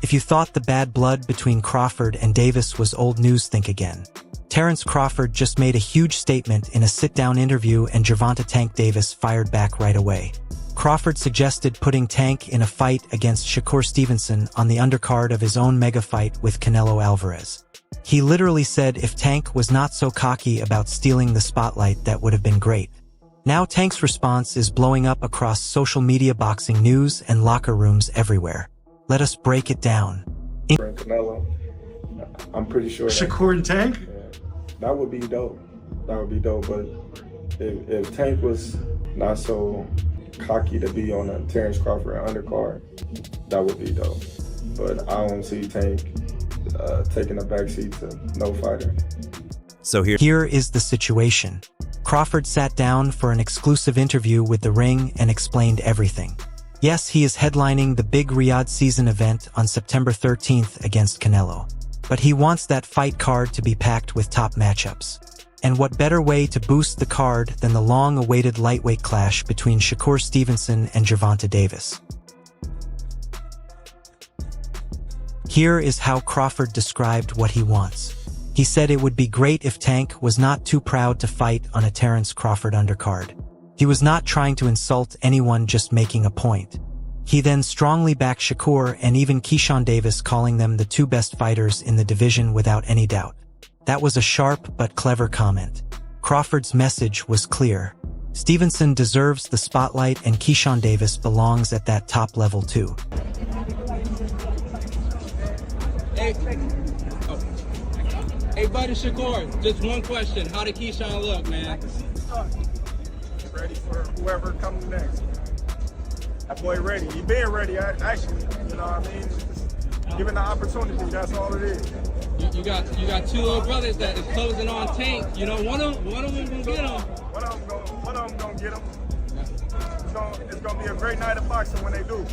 If you thought the bad blood between Crawford and Davis was old news, think again. Terence Crawford just made a huge statement in a sit-down interview, and Gervonta "Tank" Davis fired back right away. Crawford suggested putting Tank in a fight against Shakur Stevenson on the undercard of his own mega fight with Canelo Alvarez. He literally said if Tank was not so cocky about stealing the spotlight, that would have been great. Now Tank's response is blowing up across social media, boxing news, and locker rooms everywhere. Let us break it down. Canelo, I'm pretty sure Shakur and Tank? That would be dope. That would be dope. But if Tank was not so cocky to be on a Terence Crawford undercard, that would be dope. But I don't see Tank taking a backseat to no fighter. So here is the situation. Crawford sat down for an exclusive interview with The Ring and explained everything. Yes, he is headlining the big Riyadh season event on September 13th against Canelo. But he wants that fight card to be packed with top matchups. And what better way to boost the card than the long-awaited lightweight clash between Shakur Stevenson and Gervonta Davis? Here is how Crawford described what he wants. He said it would be great if Tank was not too proud to fight on a Terence Crawford undercard. He was not trying to insult anyone, just making a point. He then strongly backed Shakur and even Keyshawn Davis, calling them the two best fighters in the division without any doubt. That was a sharp but clever comment. Crawford's message was clear. Stevenson deserves the spotlight and Keyshawn Davis belongs at that top level too. Hey, buddy Shakur, just one question. How did Keyshawn look, man? Ready for whoever comes next. That boy ready. He been ready, actually. You know what I mean? Just given the opportunity, that's all it is. You got two little brothers that is closing on Tank. You know, one of them gonna get him. One of them gonna get him. It's gonna be a great night of boxing when they do.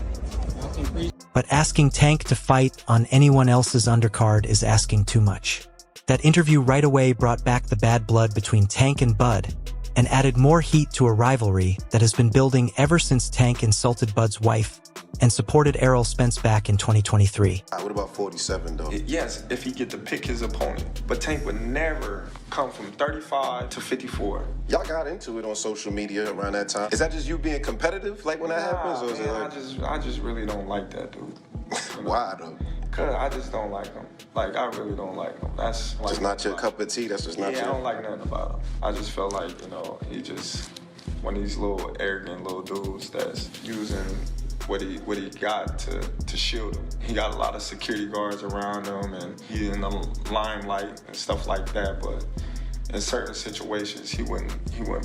But asking Tank to fight on anyone else's undercard is asking too much. That interview right away brought back the bad blood between Tank and Bud, and added more heat to a rivalry that has been building ever since Tank insulted Bud's wife and supported Errol Spence back in 2023. What about 47 though? Yes, if he get to pick his opponent. But Tank would never come from 35 to 54. Y'all got into it on social media around that time. Is that just you being competitive, like when that happens? Or is man, it like... I just really don't like that dude. You know? Why though? Cause I just don't like him. Like, I really don't like him. That's like, just not your cup of tea. That's just not your... I don't like nothing about him. I just felt like, he just one of these little arrogant little dudes that's using what he got to shield him. He got a lot of security guards around him, and he's in the limelight and stuff like that. But in certain situations, he wouldn't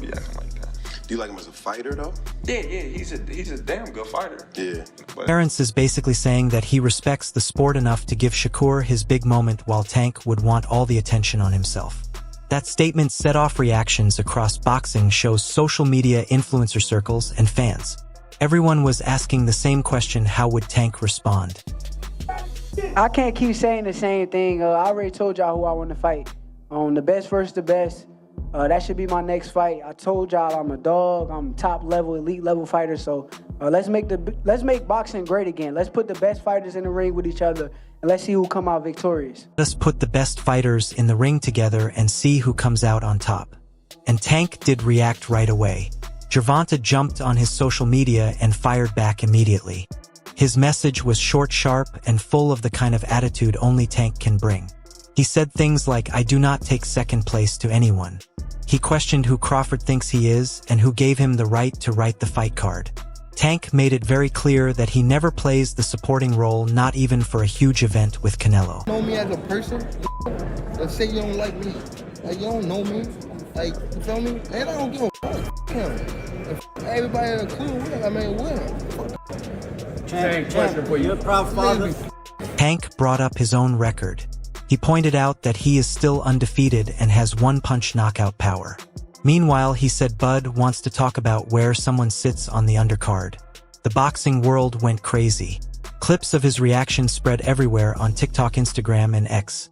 be acting like that. Do you like him as a fighter though? Yeah, he's a damn good fighter. Yeah. But Terence is basically saying that he respects the sport enough to give Shakur his big moment, while Tank would want all the attention on himself. That statement set off reactions across boxing shows, social media, influencer circles, and fans. Everyone was asking the same question: how would Tank respond? I can't keep saying the same thing. I already told y'all who I want to fight. The best versus the best. That should be my next fight. I told y'all I'm a dog. I'm top level, elite level fighter. So let's make boxing great again. Let's put the best fighters in the ring with each other, and let's see who come out victorious. Let's put the best fighters in the ring together and see who comes out on top. And Tank did react right away. Gervonta jumped on his social media and fired back immediately. His message was short, sharp, and full of the kind of attitude only Tank can bring. He said things like, "I do not take second place to anyone." He questioned who Crawford thinks he is and who gave him the right to write the fight card. Tank made it very clear that he never plays the supporting role, not even for a huge event with Canelo. Know me as a person? Let's say you don't like me. Like, you don't know me. Like, you feel me? And I don't give a fuck. If everybody had a clue, Tank, question for you. Proud father? Tank brought up his own record. He pointed out that he is still undefeated and has one-punch knockout power. Meanwhile, he said Bud wants to talk about where someone sits on the undercard. The boxing world went crazy. Clips of his reaction spread everywhere on TikTok, Instagram, and X.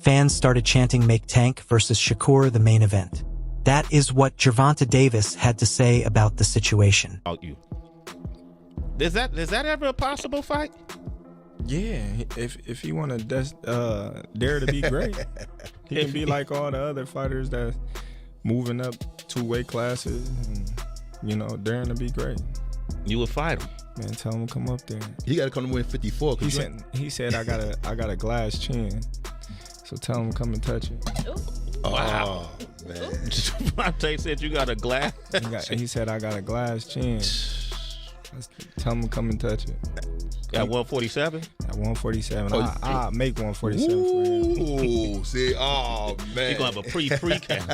Fans started chanting, "Make Tank versus Shakur the main event." That is what Gervonta Davis had to say about the situation. Is that ever a possible fight? Yeah, if he want to dare to be great, he can be like all the other fighters that moving up 2 weight classes and, you know, daring to be great. You would fight him. Man, tell him to come up there. He got to come to win 54. He said I got a glass chin, so tell him to come and touch it. Wow, man. Gervonta said you got a glass. He said I got a glass chin. Tell him to come and touch it. At 147? At 147. I'll make 147 for him. Ooh, see, oh, man. You're going to have a pre-count.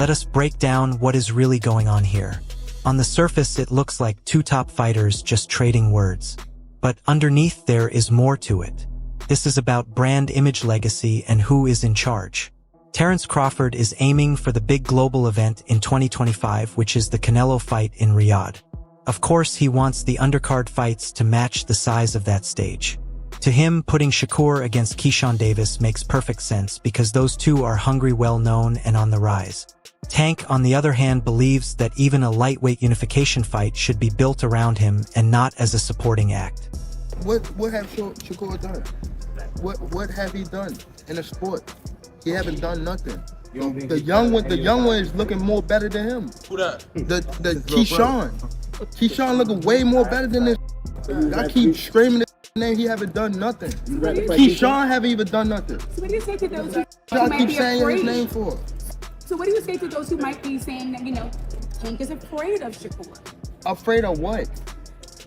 Let us break down what is really going on here. On the surface, it looks like 2 top fighters just trading words. But underneath there is more to it. This is about brand image legacy and who is in charge. Terence Crawford is aiming for the big global event in 2025, which is the Canelo fight in Riyadh. Of course, he wants the undercard fights to match the size of that stage. To him, putting Shakur against Gervonta Davis makes perfect sense because those two are hungry, well-known, and on the rise. Tank, on the other hand, believes that even a lightweight unification fight should be built around him and not as a supporting act. What have Shakur done? What have he done in the sport? He haven't done nothing. The young one is looking more better than him. Who that? The Keyshawn looking way more better than this. I keep screaming his name. He haven't done nothing. Keyshawn haven't even done nothing. So what do you say to those who Y'all might keep be saying afraid? his name for? So what do you say to those who might be saying that, you know, Tank is afraid of Shakur? Afraid of what?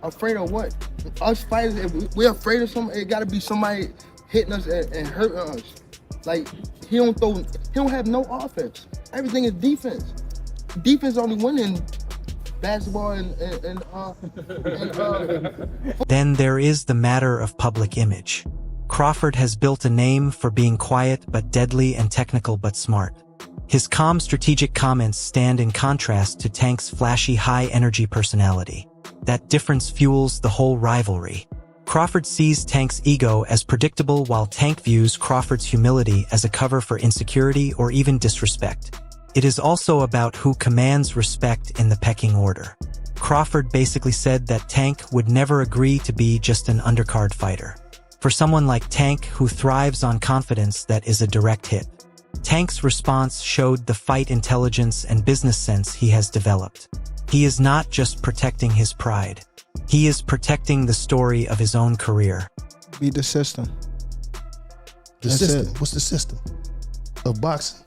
Afraid of what? Us fighters, if we're afraid of somebody, it gotta be somebody hitting us and hurting us. Like, he don't have no offense. Everything is defense. Defense only winning basketball and Then there is the matter of public image. Crawford has built a name for being quiet but deadly and technical but smart. His calm, strategic comments stand in contrast to Tank's flashy, high-energy personality. That difference fuels the whole rivalry. Crawford sees Tank's ego as predictable while Tank views Crawford's humility as a cover for insecurity or even disrespect. It is also about who commands respect in the pecking order. Crawford basically said that Tank would never agree to be just an undercard fighter. For someone like Tank who thrives on confidence that is a direct hit. Tank's response showed the fight intelligence and business sense he has developed. He is not just protecting his pride. He is protecting the story of his own career. beat the system. What's the system of boxing?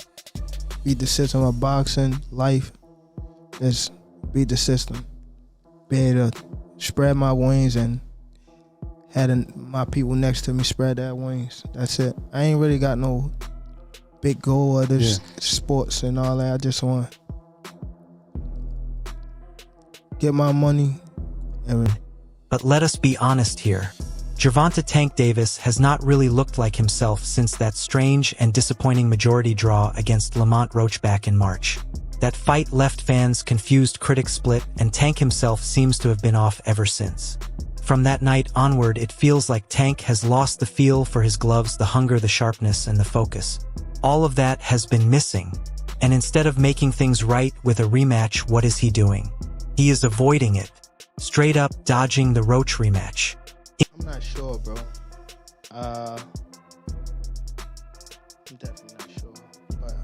Beat the system of boxing, life. Just beat the system. Be able to spread my wings and had my people next to me spread their wings. That's it. I ain't really got no big goal of this sports and all that. I just want to get my money. But let us be honest here. Gervonta "Tank" Davis has not really looked like himself since that strange and disappointing majority draw against Lamont Roach back in March. That fight left fans confused, critics split, and Tank himself seems to have been off ever since. From that night onward, it feels like Tank has lost the feel for his gloves, the hunger, the sharpness, and the focus. All of that has been missing. And instead of making things right with a rematch, what is he doing? He is avoiding it. Straight up dodging the Roach rematch. I'm not sure, bro. I'm definitely not sure. But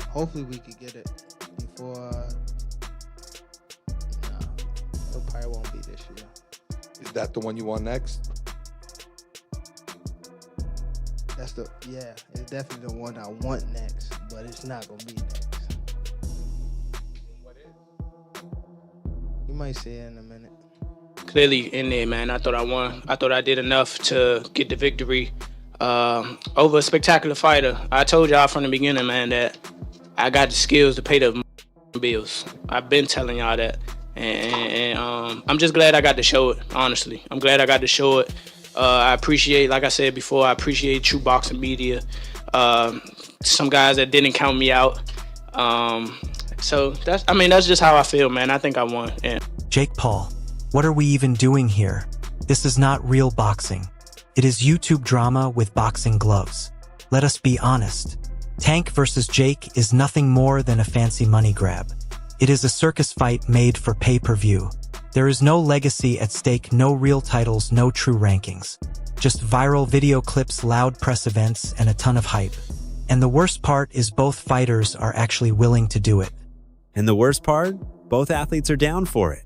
hopefully we could get it before... it probably won't be this year. Is that the one you want next? It's definitely the one I want next, but it's not gonna be next. What is? You might see it in a minute. Clearly in there, man. I thought I won. I thought I did enough to get the victory over a spectacular fighter. I told y'all from the beginning, man, that I got the skills to pay the bills. I've been telling y'all that. And I'm just glad I got to show it, honestly. I'm glad I got to show it. I appreciate, like I said before, I appreciate True Boxing Media. Some guys that didn't count me out. So that's just how I feel, man. I think I won. Yeah. Jake Paul, what are we even doing here? This is not real boxing. It is YouTube drama with boxing gloves. Let us be honest. Tank versus Jake is nothing more than a fancy money grab. It is a circus fight made for pay-per-view. There is no legacy at stake, no real titles, no true rankings. Just viral video clips, loud press events, and a ton of hype. And the worst part is both fighters are actually willing to do it. And the worst part? Both athletes are down for it.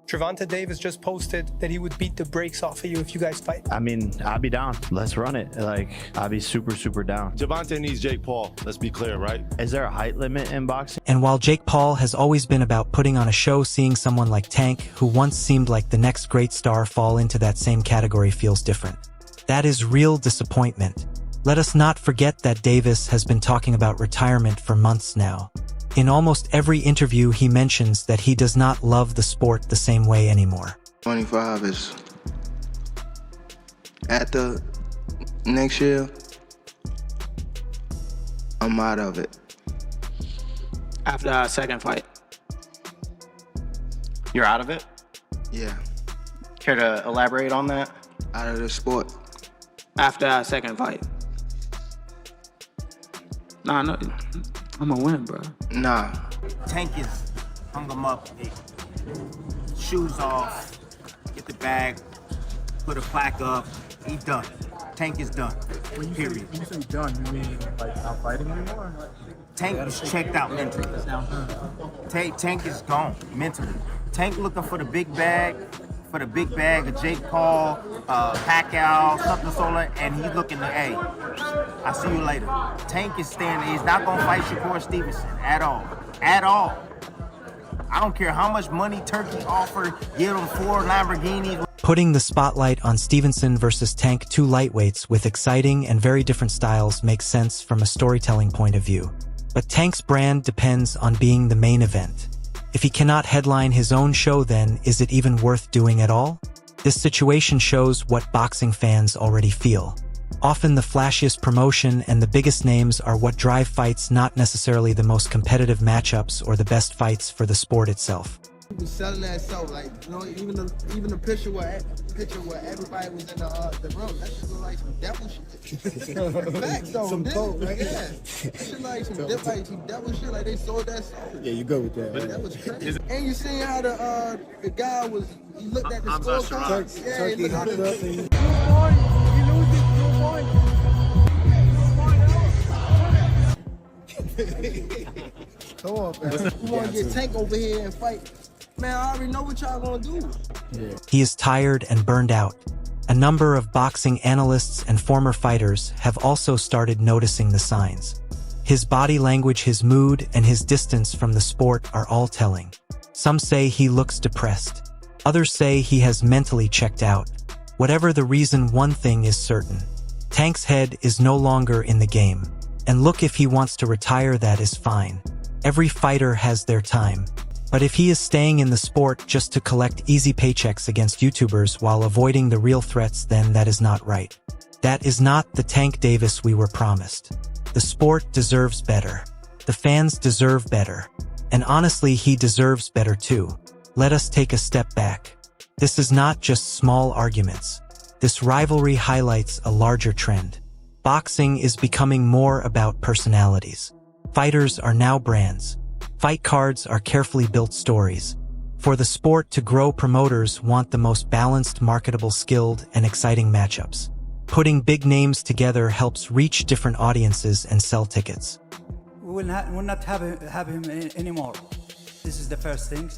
Gervonta Davis just posted that he would beat the brakes off of you if you guys fight. I mean, I'll be down. Let's run it. Like, I'll be super down. Gervonta needs Jake Paul. Let's be clear, right? Is there a height limit in boxing? And while Jake Paul has always been about putting on a show, seeing someone like Tank, who once seemed like the next great star, fall into that same category feels different. That is real disappointment. Let us not forget that Davis has been talking about retirement for months now. In almost every interview, he mentions that he does not love the sport the same way anymore. 25 is after next year, I'm out of it. After our second fight. You're out of it? Yeah. Care to elaborate on that? Out of the sport. After our second fight. Nah, no, I'm gonna win, bro. Nah. Tank is hung him up, shoes off, get the bag, put a plaque up, he done. Tank is done. When you period. say done, you mean like not fighting anymore? Tank is checked out mentally. Tank is gone mentally. Tank looking for the big bag, of Jake Paul, Pacquiao, something solo, and he's looking to, hey, I'll see you later. Tank is standing, he's not gonna fight Shakur Stevenson at all. At all. I don't care how much money Turkey offered, give him 4 Lamborghinis. Putting the spotlight on Stevenson versus Tank, two lightweights with exciting and very different styles, makes sense from a storytelling point of view. But Tank's brand depends on being the main event. If he cannot headline his own show, then is it even worth doing at all? This situation shows what boxing fans already feel. Often the flashiest promotion and the biggest names are what drive fights, not necessarily the most competitive matchups or the best fights for the sport itself. People selling that soap, like, you know, even the picture where everybody was in the room, that shit look like some devil shit. Facts though, some coke, right? Yeah, that shit like some devil shit, like they sold that soap. Yeah, you go with that. That was crazy. And you seen how the guy was, he looked at the scorecard. Yeah, Turkey hopped up and he loses 2 points. Come on, man. You want to get Tank over here and fight? Man, I already know what y'all gonna do. Yeah. He is tired and burned out. A number of boxing analysts and former fighters have also started noticing the signs. His body language, his mood, and his distance from the sport are all telling. Some say he looks depressed. Others say he has mentally checked out. Whatever the reason, one thing is certain. Tank's head is no longer in the game. And look, if he wants to retire, that is fine. Every fighter has their time. But if he is staying in the sport just to collect easy paychecks against YouTubers while avoiding the real threats, then that is not right. That is not the Tank Davis we were promised. The sport deserves better. The fans deserve better. And honestly, he deserves better too. Let us take a step back. This is not just small arguments. This rivalry highlights a larger trend. Boxing is becoming more about personalities. Fighters are now brands. Fight cards are carefully built stories. For the sport to grow, promoters want the most balanced, marketable, skilled, and exciting matchups. Putting big names together helps reach different audiences and sell tickets. We will not have him anymore. This is the first thing.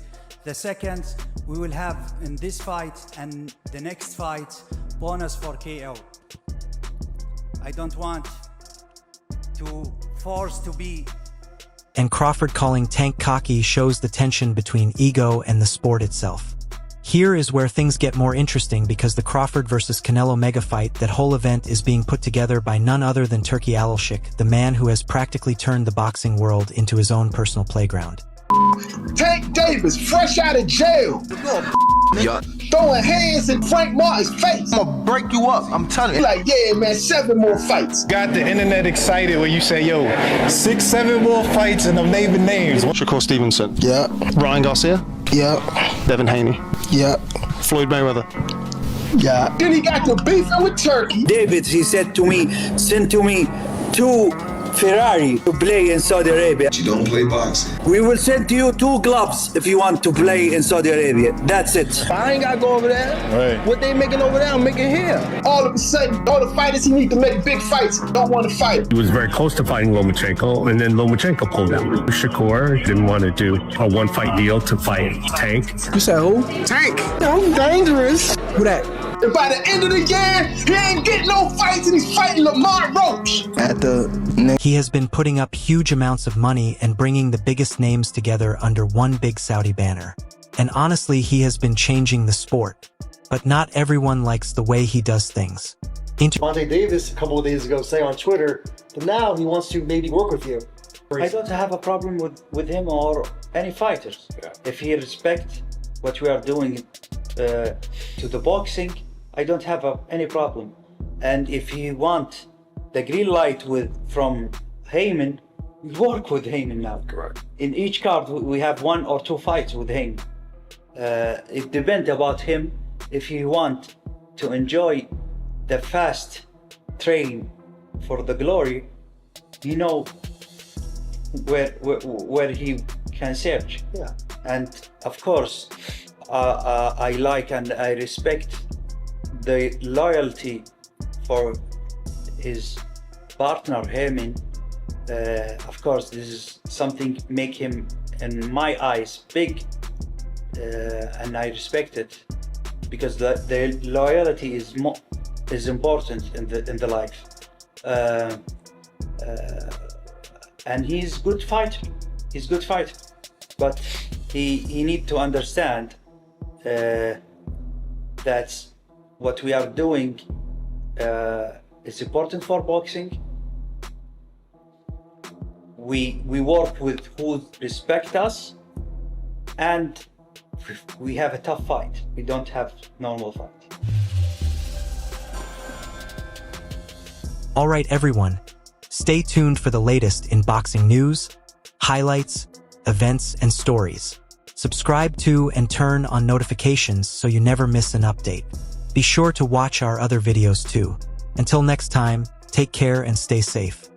The second, we will have in this fight and the next fight, bonus for KO. I don't want to force to be. And Crawford calling Tank cocky shows the tension between ego and the sport itself. Here is where things get more interesting, because the Crawford versus Canelo mega fight, that whole event is being put together by none other than Turki Alashik, the man who has practically turned the boxing world into his own personal playground. Tank Davis, fresh out of jail. Yeah. Throwing hands in Frank Martin's face. I'm gonna break you up, I'm telling you. Like, yeah, man, 7 more fights. Got the internet excited when you say, yo, 6, 7 more fights and I'm naming names. Shakur Stevenson. Yeah. Ryan Garcia. Yeah. Devin Haney. Yeah. Floyd Mayweather. Yeah. Then he got the beefing with Turkey. David, he said to me, send to me 2 Ferrari to play in Saudi Arabia. You don't play boxing. We will send you 2 gloves if you want to play in Saudi Arabia. That's it. I ain't gotta go over there. Right. What they making over there, I'm making here. All of a sudden, all the fighters he need to make big fights don't want to fight. He was very close to fighting Lomachenko, and then Lomachenko pulled out. Shakur didn't want to do a 1-fight deal to fight Tank. You said who? Tank. I'm dangerous. Who that? And by the end of the year, he ain't getting no fights and he's fighting Lamar Roach. He has been putting up huge amounts of money and bringing the biggest names together under one big Saudi banner. And honestly, he has been changing the sport. But not everyone likes the way he does things. Gervonta Davis a couple of days ago saying on Twitter that now he wants to maybe work with you. I don't have a problem with him or any fighters. Yeah. If he respects what we are doing to the boxing, I don't have any problem. And if he want the green light from Heyman, we work with Heyman now. Correct. In each card, we have 1 or 2 fights with Heyman. It depends about him. If he want to enjoy the fast train for the glory, you know where he can search. Yeah. And of course, I like and I respect the loyalty for his partner Heyman. Of course, this is something make him, in my eyes, big, and I respect it because the loyalty is important in the life. And he's good fighter. He's good fighter, but he need to understand that what we are doing is important for boxing. We work with who respect us, and we have a tough fight. We don't have normal fight. All right, everyone. Stay tuned for the latest in boxing news, highlights, events, and stories. Subscribe to and turn on notifications so you never miss an update. Be sure to watch our other videos too. Until next time, take care and stay safe.